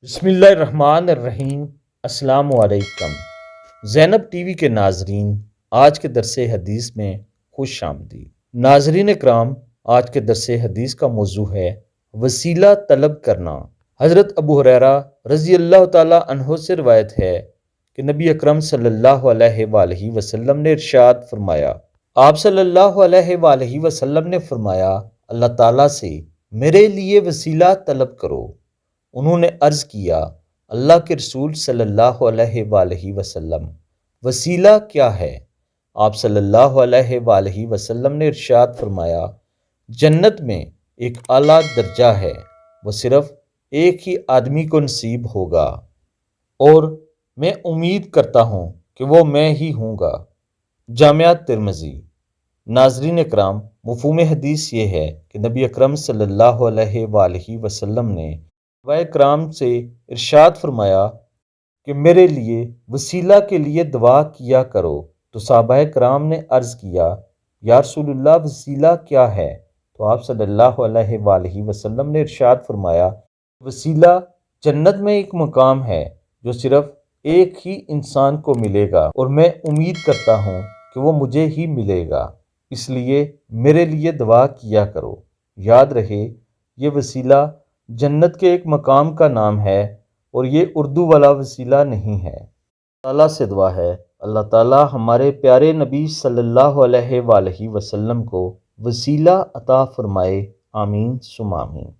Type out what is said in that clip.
بسم اللہ الرحمن الرحیم۔ السلام علیکم زینب ٹی وی کے ناظرین، آج کے درس حدیث میں خوش آمدید۔ ناظرین کرام، آج کے درس حدیث کا موضوع ہے وسیلہ طلب کرنا۔ حضرت ابو ہریرہ رضی اللہ تعالی عنہ سے روایت ہے کہ نبی اکرم صلی اللہ علیہ وآلہ وسلم نے ارشاد فرمایا، آپ صلی اللہ علیہ وآلہ وسلم نے فرمایا، اللہ تعالیٰ سے میرے لیے وسیلہ طلب کرو۔ انہوں نے عرض کیا، اللہ کے رسول صلی اللہ علیہ وآلہ وسلم، وسیلہ کیا ہے؟ آپ صلی اللہ علیہ وآلہ وسلم نے ارشاد فرمایا، جنت میں ایک اعلیٰ درجہ ہے، وہ صرف ایک ہی آدمی کو نصیب ہوگا، اور میں امید کرتا ہوں کہ وہ میں ہی ہوں گا۔ جامعہ ترمذی۔ ناظرین اکرام، مفہوم حدیث یہ ہے کہ نبی اکرم صلی اللہ علیہ وآلہ وسلم نے صحابہ کرام سے ارشاد فرمایا کہ میرے لیے وسیلہ کے لیے دعا کیا کرو، تو صحابہ کرام نے عرض کیا، یا رسول اللہ وسیلہ کیا ہے؟ تو آپ صلی اللہ علیہ وآلہ وسلم نے ارشاد فرمایا، وسیلہ جنت میں ایک مقام ہے جو صرف ایک ہی انسان کو ملے گا، اور میں امید کرتا ہوں کہ وہ مجھے ہی ملے گا، اس لیے میرے لیے دعا کیا کرو۔ یاد رہے، یہ وسیلہ جنت کے ایک مقام کا نام ہے، اور یہ اردو والا وسیلہ نہیں ہے۔ اللہ سے دعا ہے، اللہ تعالیٰ ہمارے پیارے نبی صلی اللہ علیہ وآلہ وسلم کو وسیلہ عطا فرمائے، آمین ثم آمین۔